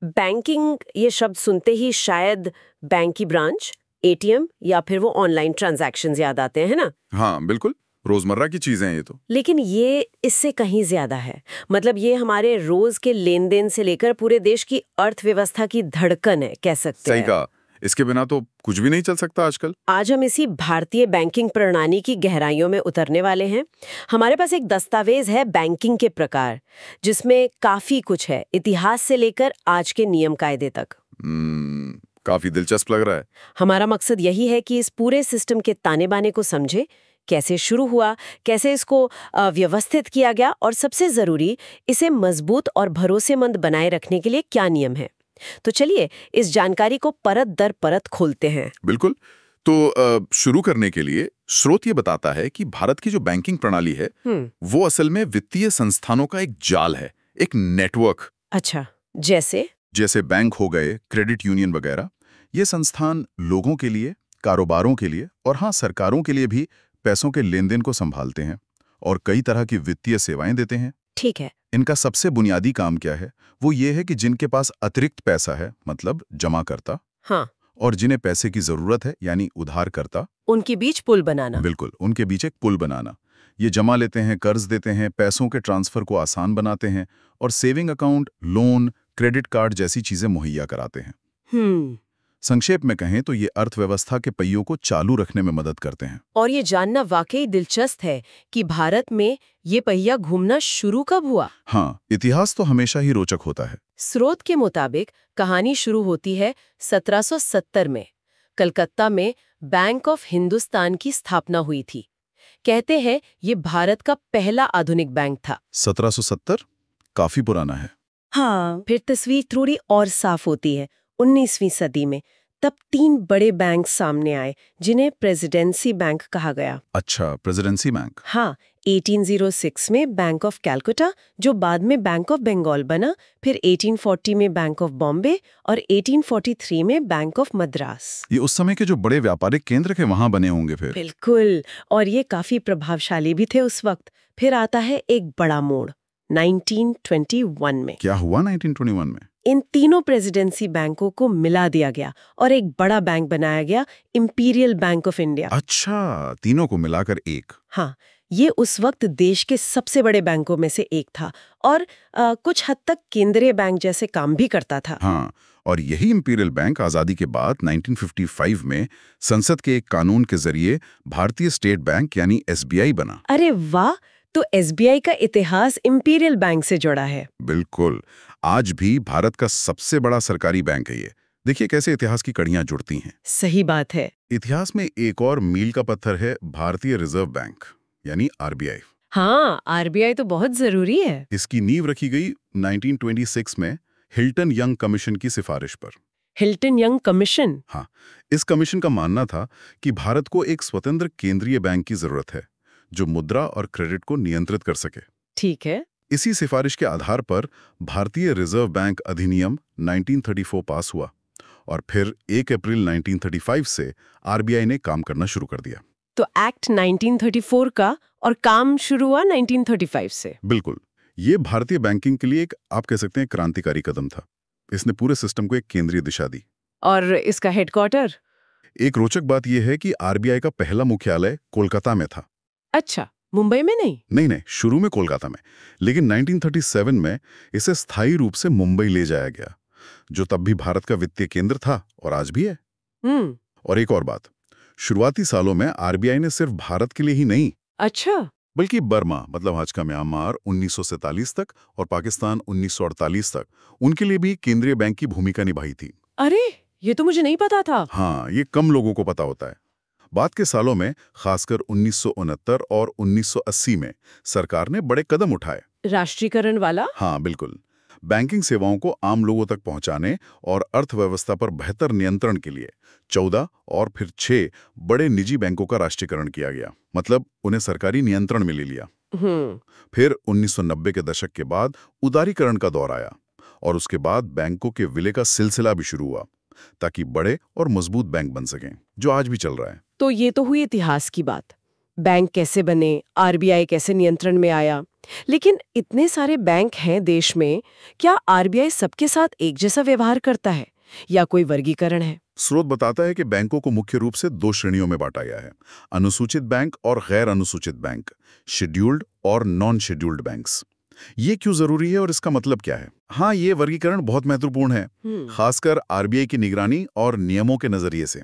Banking ये शब्द सुनते ही शायद बैंक की ब्रांच, एटीएम या फिर वो ऑनलाइन ट्रांजैक्शंस याद आते हैं, है ना? हाँ बिल्कुल, रोजमर्रा की चीजें हैं ये तो। लेकिन ये इससे कहीं ज्यादा है। मतलब ये हमारे रोज के लेन देन से लेकर पूरे देश की अर्थव्यवस्था की धड़कन है, कह सकते सही हैं। कहा, इसके बिना तो कुछ भी नहीं चल सकता आजकल। आज हम इसी भारतीय बैंकिंग प्रणाली की गहराइयों में उतरने वाले हैं। हमारे पास एक दस्तावेज है बैंकिंग के प्रकार, जिसमें काफी कुछ है, इतिहास से लेकर आज के नियम कायदे तक। काफी दिलचस्प लग रहा है। हमारा मकसद यही है कि इस पूरे सिस्टम के ताने बाने को समझे, कैसे शुरू हुआ, कैसे इसको व्यवस्थित किया गया और सबसे जरूरी, इसे मजबूत और भरोसेमंद बनाए रखने के लिए क्या नियम है। तो चलिए इस जानकारी को परत दर परत खोलते हैं। बिल्कुल। तो शुरू करने के लिए स्रोत ये बताता है कि भारत की जो बैंकिंग प्रणाली है वो असल में वित्तीय संस्थानों का एक जाल है, एक नेटवर्क। अच्छा, जैसे बैंक हो गए, क्रेडिट यूनियन वगैरह। ये संस्थान लोगों के लिए, कारोबारों के लिए और हाँ सरकारों के लिए भी पैसों के लेन देन को संभालते हैं और कई तरह की वित्तीय सेवाएं देते हैं। ठीक है। इनका सबसे बुनियादी काम क्या है? वो ये है कि जिनके पास अतिरिक्त पैसा है, मतलब जमाकर्ता, हाँ, और जिन्हें पैसे की जरूरत है यानी उधारकर्ता, उनके बीच पुल बनाना। बिल्कुल, उनके बीच एक पुल बनाना। ये जमा लेते हैं, कर्ज देते हैं, पैसों के ट्रांसफर को आसान बनाते हैं और saving account, loan, credit card जैसी चीजें मुहैया कराते हैं। संक्षेप में कहें तो ये अर्थव्यवस्था के पहियों को चालू रखने में मदद करते हैं। और ये जानना वाकई दिलचस्प है कि भारत में ये पहिया घूमना शुरू कब हुआ। हाँ, इतिहास तो हमेशा ही रोचक होता है। स्रोत के मुताबिक कहानी शुरू होती है 1770 में। कलकत्ता में बैंक ऑफ हिंदुस्तान की स्थापना हुई थी। कहते हैं ये भारत का पहला आधुनिक बैंक था। 1770 काफी पुराना है। हाँ, फिर तस्वीर थोड़ी और साफ होती है। 19वीं सदी में तब 3 बड़े बैंक सामने आए जिन्हें प्रेसिडेंसी बैंक कहा गया। अच्छा, प्रेसिडेंसी बैंक। हाँ, 1806 में बैंक ऑफ कैलकाटा, जो बाद में बैंक ऑफ बंगाल बना, फिर 1840 में बैंक ऑफ बॉम्बे और 1843 में बैंक ऑफ मद्रास। ये उस समय के जो बड़े व्यापारिक केंद्र के वहां बने होंगे फिर। बिल्कुल, और ये काफी प्रभावशाली भी थे उस वक्त। फिर आता है एक बड़ा मोड़ 1921 में। क्या हुआ 1921 में? इन तीनों प्रेसिडेंसी बैंकों को मिला दिया गया और एक बड़ा बैंक बनाया गया, इंपीरियल बैंक ऑफ इंडिया। अच्छा, तीनों को मिलाकर एक। हाँ, ये उस वक्त देश के सबसे बड़े बैंकों में से एक था और कुछ हद तक केंद्रीय बैंक जैसे काम भी करता था। हाँ, और यही इंपीरियल बैंक आजादी के बाद 1955 में संसद के एक कानून के जरिए भारतीय स्टेट बैंक यानी एसबीआई बना। अरे वाह, तो एसबीआई का इतिहास इंपीरियल बैंक से जुड़ा है। बिल्कुल, आज भी भारत का सबसे बड़ा सरकारी बैंक है ये। देखिए कैसे इतिहास की कड़ियां जुड़ती हैं। सही बात है। इतिहास में एक और मील का पत्थर है भारतीय रिजर्व बैंक यानी आरबीआई। हाँ, आरबीआई तो बहुत जरूरी है। इसकी नींव रखी गई 1926 में हिल्टन यंग कमीशन की सिफारिश पर। Hilton young commission? हाँ, इस कमीशन का मानना था कि भारत को एक स्वतंत्र केंद्रीय बैंक की जरूरत है जो मुद्रा और क्रेडिट को नियंत्रित कर सके। ठीक है। इसी सिफारिश के आधार पर भारतीय रिजर्व बैंक अधिनियम 1934 पास हुआ और फिर 1 अप्रैल 1935 से आरबीआई ने काम करना शुरू कर दिया। तो एक्ट 1934 का और काम शुरू हुआ 1935 से। बिल्कुल, ये भारतीय बैंकिंग के लिए एक, आप कह सकते हैं, क्रांतिकारी कदम था। इसने पूरे सिस्टम को एक केंद्रीय दिशा दी। और इसका हेडक्वार्टर? एक रोचक बात यह है कि आरबीआई का पहला मुख्यालय कोलकाता में था। अच्छा, मुंबई में नहीं? नहीं, शुरू में कोलकाता में, लेकिन 1937 में इसे स्थायी रूप से मुंबई ले जाया गया, जो तब भी भारत का वित्तीय केंद्र था और आज भी है। और एक और बात, शुरुआती सालों में आरबीआई ने सिर्फ भारत के लिए ही नहीं, अच्छा, बल्कि बर्मा, मतलब आज का म्यांमार, 1947 तक और पाकिस्तान 1948 तक, उनके लिए भी केंद्रीय बैंक की भूमिका निभाई थी। अरे, ये तो मुझे नहीं पता था। हाँ, ये कम लोगों को पता होता है। बाद के सालों में, खासकर 1969 और 1980 में, सरकार ने बड़े कदम उठाए। राष्ट्रीयकरण वाला? हाँ, बिल्कुल। बैंकिंग सेवाओं को आम लोगों तक पहुंचाने और अर्थव्यवस्था पर बेहतर नियंत्रण के लिए 14 और फिर 6 बड़े निजी बैंकों का राष्ट्रीयकरण किया गया, मतलब उन्हें सरकारी नियंत्रण में ले लिया। फिर 1990 के दशक के बाद उदारीकरण का दौर आया और उसके बाद बैंकों के विलय का सिलसिला भी शुरू हुआ ताकि बड़े और मजबूत बैंक बन सकें, जो आज भी चल रहा है। तो ये तो हुई इतिहास की बात। बैंक कैसे बने, आरबीआई कैसे नियंत्रण में आया। लेकिन इतने सारे बैंक हैं देश में, क्या आरबीआई सबके साथ एक जैसा व्यवहार करता है या कोई वर्गीकरण है? स्रोत बताता है कि बैंकों को मुख्य रूप से दो श्रेणियों में बांटा गया है, अनुसूचित बैंक और गैर अनुसूचित बैंक, शेड्यूल्ड और नॉन शेड्यूल्ड बैंक्स। ये क्यों जरूरी है और इसका मतलब क्या है? हाँ, ये वर्गीकरण बहुत महत्वपूर्ण है, खासकर आरबीआई की निगरानी और नियमों के नजरिए से।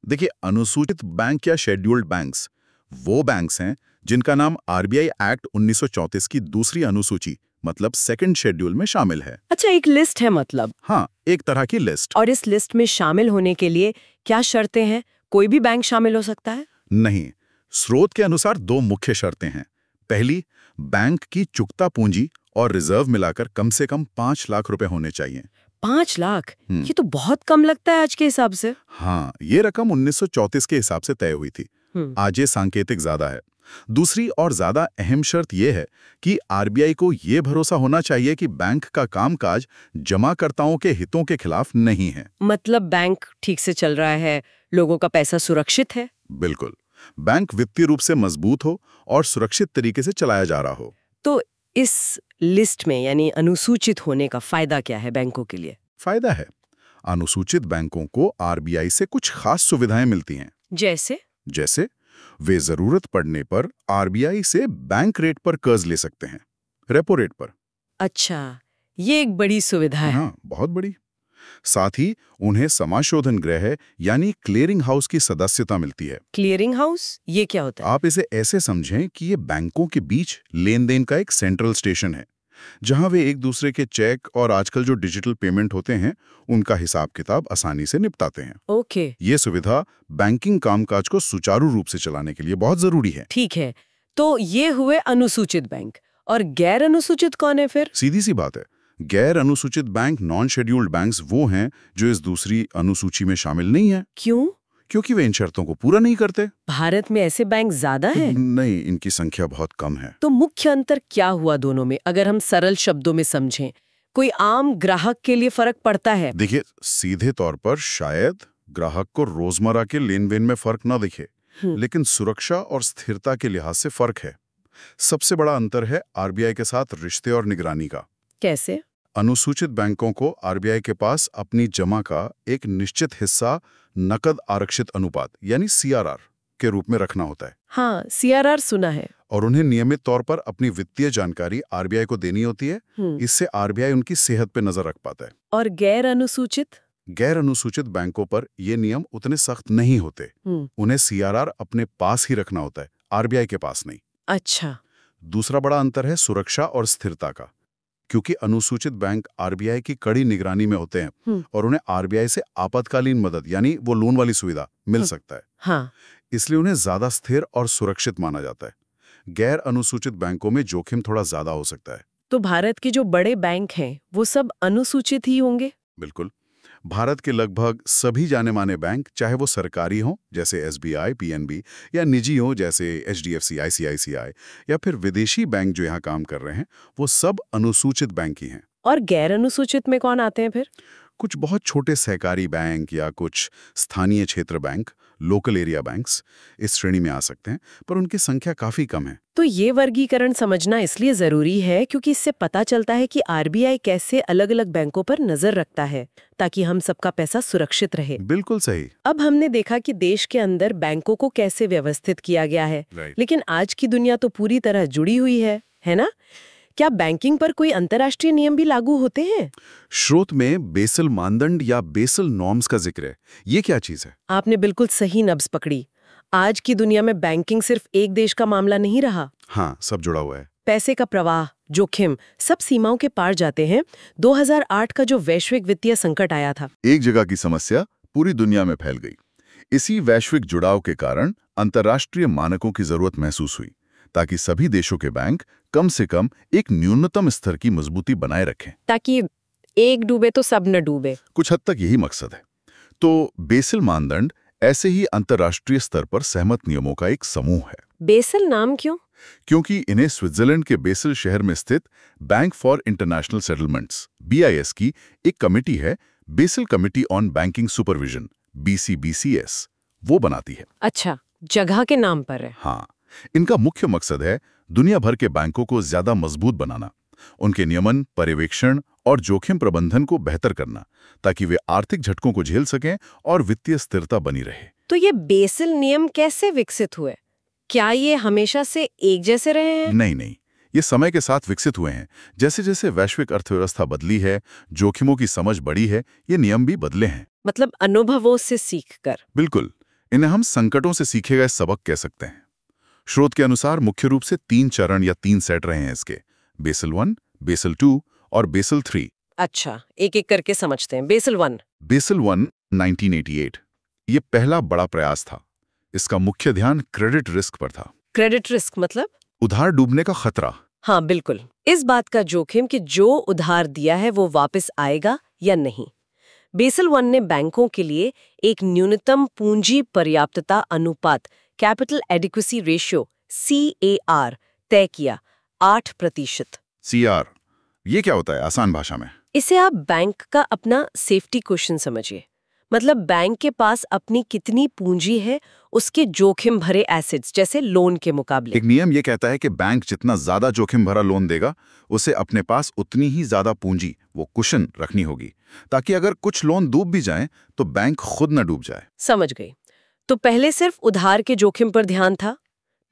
देखिए, अनुसूचित बैंक या शेड्यूल्ड बैंक्स वो बैंक्स हैं जिनका नाम आरबीआई एक्ट 1934 की दूसरी अनुसूची मतलब सेकंड शेड्यूल में शामिल है। अच्छा, एक लिस्ट है मतलब? हाँ, एक तरह की लिस्ट। और इस लिस्ट में शामिल होने के लिए क्या शर्तें हैं? कोई भी बैंक शामिल हो सकता है? नहीं, स्रोत के अनुसार दो मुख्य शर्तें हैं। पहली, बैंक की चुकता पूंजी और रिजर्व मिलाकर कम से कम 5 लाख रुपए होने चाहिए। 5 लाख? ये तो बहुत कम लगता है आज के हिसाब से। हाँ, ये रकम 1934 के हिसाब से तय हुई थी। आज ये सांकेतिक ज्यादा है। दूसरी और ज्यादा अहम शर्त यह है कि आरबीआई को ये भरोसा होना चाहिए कि बैंक का कामकाज जमाकर्ताओं के हितों के खिलाफ नहीं है। मतलब बैंक ठीक से चल रहा है, लोगों का पैसा सुरक्षित है? बिल्कुल, बैंक वित्तीय रूप से मजबूत हो और सुरक्षित तरीके से चलाया जा रहा हो। तो इस लिस्ट में यानी अनुसूचित होने का फायदा क्या है बैंकों के लिए? फायदा है, अनुसूचित बैंकों को आरबीआई से कुछ खास सुविधाएं मिलती हैं। जैसे वे जरूरत पड़ने पर आरबीआई से बैंक रेट पर कर्ज ले सकते हैं, रेपो रेट पर। अच्छा, ये एक बड़ी सुविधा है। हाँ, बहुत बड़ी। साथ ही उन्हें समाशोधन गृह यानी क्लियरिंग हाउस की सदस्यता मिलती है। क्लियरिंग हाउस ये क्या होता है? आप इसे ऐसे समझें कि ये बैंकों के बीच लेन देन का एक सेंट्रल स्टेशन है, जहां वे एक दूसरे के चेक और आजकल जो डिजिटल पेमेंट होते हैं उनका हिसाब किताब आसानी से निपटाते हैं। ओके, ये सुविधा बैंकिंग कामकाज को सुचारू रूप से चलाने के लिए बहुत जरूरी है। ठीक है। तो ये हुए अनुसूचित बैंक, और गैर अनुसूचित कौन है फिर? सीधी सी बात है, गैर अनुसूचित बैंक नॉन शेड्यूल्ड बैंक्स वो हैं जो इस दूसरी अनुसूची में शामिल नहीं है। क्यों? क्योंकि वे इन शर्तों को पूरा नहीं करते। भारत में ऐसे बैंक ज्यादा हैं? नहीं, इनकी संख्या बहुत कम है। तो मुख्य अंतर क्या हुआ दोनों में, अगर हम सरल शब्दों में समझें? कोई आम ग्राहक के लिए फर्क पड़ता है? देखिए, सीधे तौर पर शायद ग्राहक को रोजमर्रा के लेन देन में फर्क ना दिखे, लेकिन सुरक्षा और स्थिरता के लिहाज से फर्क है। सबसे बड़ा अंतर है आरबीआई के साथ रिश्ते और निगरानी का। कैसे? अनुसूचित बैंकों को आरबीआई के पास अपनी जमा का एक निश्चित हिस्सा नकद आरक्षित अनुपात यानी सीआरआर के रूप में रखना होता है। हाँ, सीआरआर सुना है। और उन्हें नियमित तौर पर अपनी वित्तीय जानकारी आरबीआई को देनी होती है। इससे आरबीआई उनकी सेहत पे नजर रख पाता है। और गैर अनुसूचित बैंकों पर ये नियम उतने सख्त नहीं होते। उन्हें सीआरआर अपने पास ही रखना होता है, आरबीआई के पास नहीं। अच्छा। दूसरा बड़ा अंतर है सुरक्षा और स्थिरता का। क्योंकि अनुसूचित बैंक आरबीआई की कड़ी निगरानी में होते हैं और उन्हें आरबीआई से आपातकालीन मदद यानी वो लोन वाली सुविधा मिल सकता है। हाँ। इसलिए उन्हें ज्यादा स्थिर और सुरक्षित माना जाता है। गैर अनुसूचित बैंकों में जोखिम थोड़ा ज्यादा हो सकता है। तो भारत के जो बड़े बैंक हैं वो सब अनुसूचित ही होंगे? बिल्कुल, भारत के लगभग सभी जाने माने बैंक, चाहे वो सरकारी हों जैसे एसबीआई, पीएनबी, या निजी हों जैसे एचडीएफसी, आईसीआईसीआई, या फिर विदेशी बैंक जो यहाँ काम कर रहे हैं, वो सब अनुसूचित बैंक ही हैं। और गैर अनुसूचित में कौन आते हैं फिर? कुछ बहुत छोटे सहकारी बैंक या कुछ स्थानीय क्षेत्र बैंक, लोकल एरिया बैंक्स इस श्रेणी में आ सकते हैं, पर उनकी संख्या काफी कम है। तो ये वर्गीकरण समझना इसलिए जरूरी है क्योंकि इससे पता चलता है कि आरबीआई कैसे अलग-अलग बैंकों पर नजर रखता है ताकि हम सबका पैसा सुरक्षित रहे। बिल्कुल सही। अब हमने देखा कि देश के अंदर बैंकों को कैसे व्यवस्थित किया गया है, लेकिन आज की दुनिया तो पूरी तरह जुड़ी हुई है ना? क्या बैंकिंग पर कोई अंतर्राष्ट्रीय नियम भी लागू होते हैं? स्रोत में बेसल मानदंड या बेसल नॉर्म्स का जिक्र है। ये क्या चीज है? आपने बिल्कुल सही नब्ज पकड़ी। आज की दुनिया में बैंकिंग सिर्फ एक देश का मामला नहीं रहा। हाँ, सब जुड़ा हुआ है। पैसे का प्रवाह, जोखिम सब सीमाओं के पार जाते हैं। 2008 का जो वैश्विक वित्तीय संकट आया था, एक जगह की समस्या पूरी दुनिया में फैल गई। इसी वैश्विक जुड़ाव के कारण अंतर्राष्ट्रीय मानकों की जरूरत महसूस हुई ताकि सभी देशों के बैंक कम से कम एक न्यूनतम स्तर की मजबूती बनाए रखें, ताकि एक डूबे तो सब न डूबे। कुछ हद तक यही मकसद है। तो बेसल मानदंड ऐसे ही अंतर्राष्ट्रीय स्तर पर सहमत नियमों का एक समूह है। बेसल नाम क्यों? क्योंकि इन्हें स्विट्जरलैंड के बेसल शहर में स्थित bank for international settlements (BIS) की एक कमेटी है, Basel committee on banking supervision (BCBCS), वो बनाती है। अच्छा, जगह के नाम पर है। हाँ, इनका मुख्य मकसद है दुनिया भर के बैंकों को ज्यादा मजबूत बनाना, उनके नियमन, पर्यवेक्षण और जोखिम प्रबंधन को बेहतर करना, ताकि वे आर्थिक झटकों को झेल सकें और वित्तीय स्थिरता बनी रहे। तो ये बेसल नियम कैसे विकसित हुए? क्या ये हमेशा से एक जैसे रहे हैं? नहीं, ये समय के साथ विकसित हुए हैं। जैसे जैसे वैश्विक अर्थव्यवस्था बदली है, जोखिमों की समझ बढ़ी है, ये नियम भी बदले हैं। मतलब अनुभवों से सीखकर। बिल्कुल, इन्हें हम संकटों से सीखे गए सबक कह सकते हैं। स्रोत के अनुसार मुख्य रूप से 3 चरण या 3 सेट रहे हैं इसके: बेसल 1, बेसल 2 और बेसल 3। अच्छा, एक एक करके समझते हैं। बेसल 1। बेसल 1 1988, ये पहला बड़ा प्रयास था। इसका मुख्य ध्यान क्रेडिट रिस्क पर था। क्रेडिट रिस्क मतलब? उधार डूबने का खतरा। हाँ बिल्कुल, इस बात का जोखिम कि जो उधार दिया है वो वापस आएगा या नहीं। बेसल 1 ने बैंकों के लिए एक न्यूनतम पूंजी पर्याप्तता अनुपात कैपिटल एडिक्वेसी रेशियो CAR तय किया, 8%। CR, ये क्या होता है आसान भाषा में? इसे आप बैंक का अपना सेफ्टी कुशन समझिए। मतलब बैंक के पास अपनी कितनी पूंजी है उसके जोखिम भरे एसेट्स जैसे लोन के मुकाबले। एक नियम ये कहता है कि बैंक जितना ज्यादा जोखिम भरा लोन देगा, उसे अपने पास उतनी ही ज्यादा पूंजी, वो कुशन रखनी होगी, ताकि अगर कुछ लोन डूब भी जाएं तो बैंक खुद न डूब जाए। समझ गई। तो पहले सिर्फ उधार के जोखिम पर ध्यान था,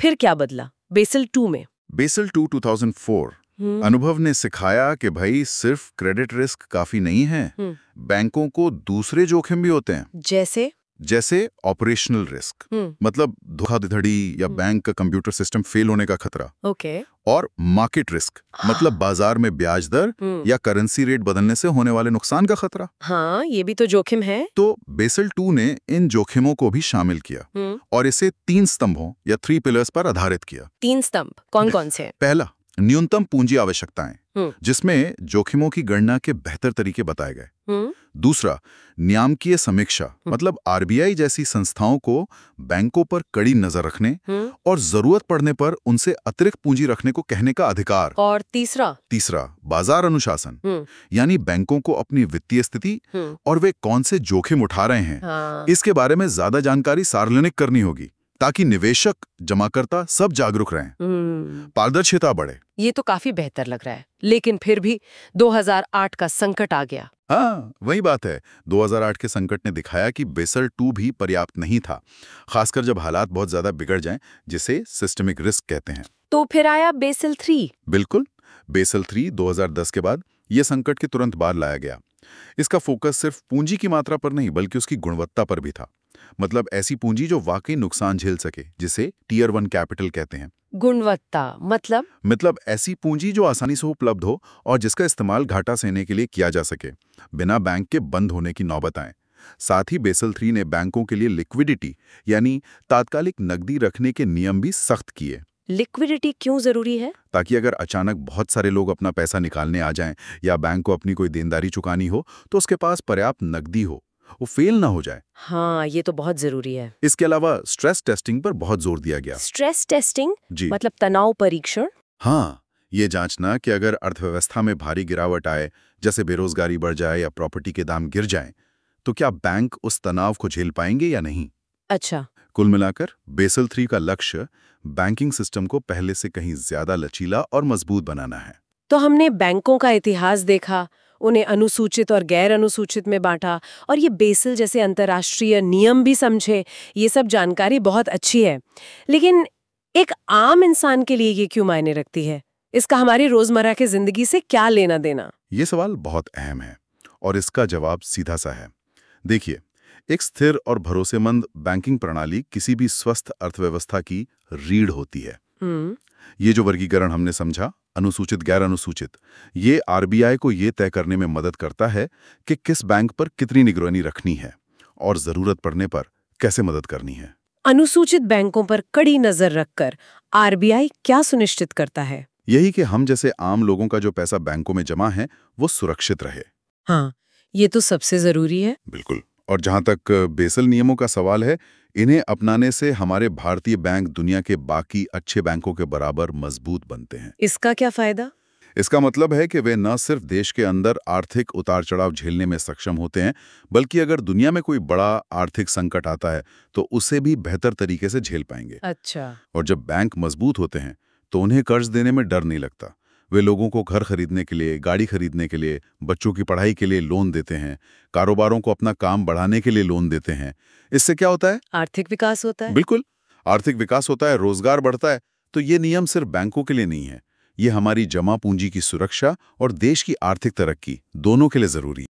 फिर क्या बदला बेसल 2 में? बेसल 2 2004 अनुभव ने सिखाया कि भाई सिर्फ क्रेडिट रिस्क काफी नहीं है, बैंकों को दूसरे जोखिम भी होते हैं। जैसे ऑपरेशनल रिस्क, मतलब धोखाधड़ी या बैंक का कंप्यूटर सिस्टम फेल होने का खतरा। ओके। और मार्केट रिस्क, मतलब बाजार में ब्याज दर या करेंसी रेट बदलने से होने वाले नुकसान का खतरा। हाँ, ये भी तो जोखिम है। तो बेसल 2 ने इन जोखिमों को भी शामिल किया और इसे 3 स्तंभों या 3 पिलर्स पर आधारित किया। 3 स्तंभ कौन कौन से? पहला, न्यूनतम पूंजी आवश्यकताएं, जिसमें जोखिमों की गणना के बेहतर तरीके बताए गए। दूसरा, नियामकीय समीक्षा, मतलब RBI जैसी संस्थाओं को बैंकों पर कड़ी नजर रखने और जरूरत पड़ने पर उनसे अतिरिक्त पूंजी रखने को कहने का अधिकार। और तीसरा, बाजार अनुशासन, यानी बैंकों को अपनी वित्तीय स्थिति और वे कौन से जोखिम उठा रहे हैं, इसके बारे में ज्यादा जानकारी सार्वजनिक करनी होगी, ताकि निवेशक, जमाकर्ता सब जागरूक रहें, पारदर्शिता बढ़े। ये तो काफी बेहतर लग रहा है, लेकिन फिर भी 2008 का संकट आ गया। हाँ, वही बात है। 2008 के संकट ने दिखाया कि बेसल 2 भी पर्याप्त नहीं था, खासकर जब हालात बहुत ज्यादा बिगड़ जाएं, जिसे सिस्टमिक रिस्क कहते हैं। तो फिर आया बेसल 3। बिल्कुल, बेसल 3 2010 के बाद, यह संकट के तुरंत बाद लाया गया। इसका फोकस सिर्फ पूंजी की मात्रा पर नहीं, बल्कि उसकी गुणवत्ता पर भी था। मतलब ऐसी पूंजी जो वाकई नुकसान झेल सके, जिसे टियर 1 कैपिटल कहते हैं। गुणवत्ता मतलब ऐसी पूंजी जो आसानी से उपलब्ध हो और जिसका इस्तेमाल घाटा सहने के लिए किया जा सके, बिना बैंक के बंद होने की नौबत आए। साथ ही बेसल 3 ने बैंकों के लिए लिक्विडिटी, यानी तात्कालिक नकदी रखने के नियम भी सख्त किए। लिक्विडिटी क्यों जरूरी है? ताकि अगर अचानक बहुत सारे लोग अपना पैसा निकालने आ जाएं या बैंक को अपनी कोई देनदारी चुकानी हो, तो उसके पास पर्याप्त नकदी हो, वो फेल ना हो जाए। हाँ, ये तो बहुत जरूरी है। इसके अलावा स्ट्रेस टेस्टिंग पर बहुत जोर दिया गया। Stress testing? जी, मतलब तनाव परीक्षण? हाँ, ये जांचना कि अगर अर्थव्यवस्था में भारी गिरावट आए, जैसे बेरोजगारी बढ़ जाए या प्रॉपर्टी के दाम गिर जाएं, तो क्या बैंक उस तनाव को झेल पाएंगे या नहीं। अच्छा। कुल मिलाकर बेसल 3 का लक्ष्य बैंकिंग सिस्टम को पहले से कहीं ज्यादा लचीला और मजबूत बनाना है। तो हमने बैंकों का इतिहास देखा, उन्हें अनुसूचित और गैर अनुसूचित में बांटा, और ये बेसल जैसे अंतर्राष्ट्रीय नियम भी समझे। ये सब जानकारी बहुत अच्छी है, लेकिन एक आम इंसान के लिए ये क्यों मायने रखती है? इसका हमारी रोजमर्रा की जिंदगी से क्या लेना देना? ये सवाल बहुत अहम है और इसका जवाब सीधा सा है। देखिए, एक स्थिर और भरोसेमंद बैंकिंग प्रणाली किसी भी स्वस्थ अर्थव्यवस्था की रीढ़ होती है। ये जो वर्गीकरण हमने समझा, अनुसूचित गैर अनुसूचित, ये RBI को ये तय करने में मदद करता है कि किस बैंक पर कितनी निगरानी रखनी है और जरूरत पड़ने पर कैसे मदद करनी है। अनुसूचित बैंकों पर कड़ी नजर रखकर RBI क्या सुनिश्चित करता है? यही कि हम जैसे आम लोगों का जो पैसा बैंकों में जमा है वो सुरक्षित रहे। हाँ, ये तो सबसे जरूरी है। बिल्कुल। और जहां तक बेसल नियमों का सवाल है, इन्हें अपनाने से हमारे भारतीय बैंक दुनिया के बाकी अच्छे बैंकों के बराबर मजबूत बनते हैं। इसका क्या फायदा? इसका मतलब है कि वे न सिर्फ देश के अंदर आर्थिक उतार चढ़ाव झेलने में सक्षम होते हैं, बल्कि अगर दुनिया में कोई बड़ा आर्थिक संकट आता है तो उसे भी बेहतर तरीके से झेल पाएंगे। अच्छा। और जब बैंक मजबूत होते हैं तो उन्हें कर्ज देने में डर नहीं लगता। वे लोगों को घर खरीदने के लिए, गाड़ी खरीदने के लिए, बच्चों की पढ़ाई के लिए लोन देते हैं, कारोबारों को अपना काम बढ़ाने के लिए लोन देते हैं। इससे क्या होता है? आर्थिक विकास होता है। बिल्कुल, आर्थिक विकास होता है, रोजगार बढ़ता है। तो ये नियम सिर्फ बैंकों के लिए नहीं है, ये हमारी जमा पूंजी की सुरक्षा और देश की आर्थिक तरक्की दोनों के लिए जरूरी है।